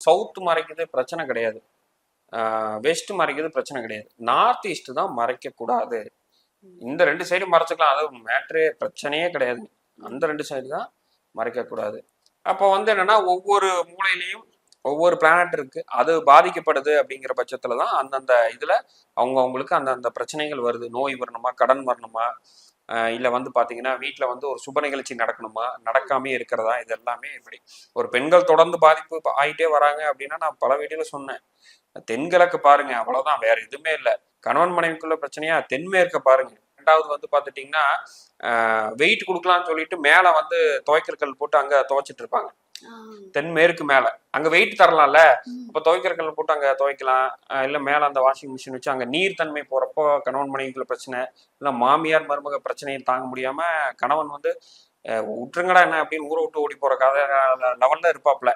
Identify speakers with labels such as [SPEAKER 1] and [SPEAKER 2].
[SPEAKER 1] South மறைக்குது பிரச்சனை கிடையாது, west மறைக்கிறது பிரச்சனை கிடையாது, நார்த் ஈஸ்ட் தான் மறைக்க கூடாது. இந்த 2 சைடும் மறைச்சிக்கலாம், அது மேட்ரே பிரச்சனையே கிடையாது. அந்த 2 சைடு தான் மறைக்க கூடாது. அப்போ வந்து என்னன்னா ஒவ்வொரு மூலையிலையும் ஒவ்வொரு பிளானட் இருக்கு, அது பாதிக்கப்படுது அப்படிங்கிற பட்சத்துல தான் அந்தந்த இதுல அவங்களுக்கு அந்தந்த பிரச்சனைகள் வருது. நோய் வரணுமா, கடன் வரணுமா, இல்லை வந்து பார்த்தீங்கன்னா வீட்டில் வந்து ஒரு சுப நிகழ்ச்சி நடக்கணுமா, நடக்காமே இருக்கிறதா, இது எல்லாமே இப்படி ஒரு பெண்கள் தொடர்ந்து பாதிப்பு ஆகிட்டே வராங்க அப்படின்னா நான் பல வீடியோல சொன்னேன். தென்கிழக்கு பாருங்க, அவ்வளவுதான், வேற எதுவுமே இல்லை. கணவன் மனைவிக்குள்ள பிரச்சனையா தென்மேற்க பாருங்க. ரெண்டாவது வந்து பார்த்துட்டிங்கன்னா வெயிட் கொடுக்கலாம்னு சொல்லிட்டு மேலே வந்து துவைக்கிற கல் போட்டு அங்கே துவைச்சிட்டு இருப்பாங்க. தென்மேற்கு மேல அங்க வெயிட் தரலாம்ல, அப்ப துவைக்கிற கல் போட்டு அங்க துவைக்கலாம். இல்ல மேல அந்த வாஷிங் மிஷின் வச்சு அங்க நீர் தன்மை போறப்போ கணவன் மனைவிக்குள்ள பிரச்சனை, இல்ல மாமியார் மருமக பிரச்சனையை தாங்க முடியாம கணவன் வந்து விட்டுருங்கடா என்ன அப்படின்னு ஊரை விட்டு ஓடி போற கதை லெவல்ல இருப்பாப்ல.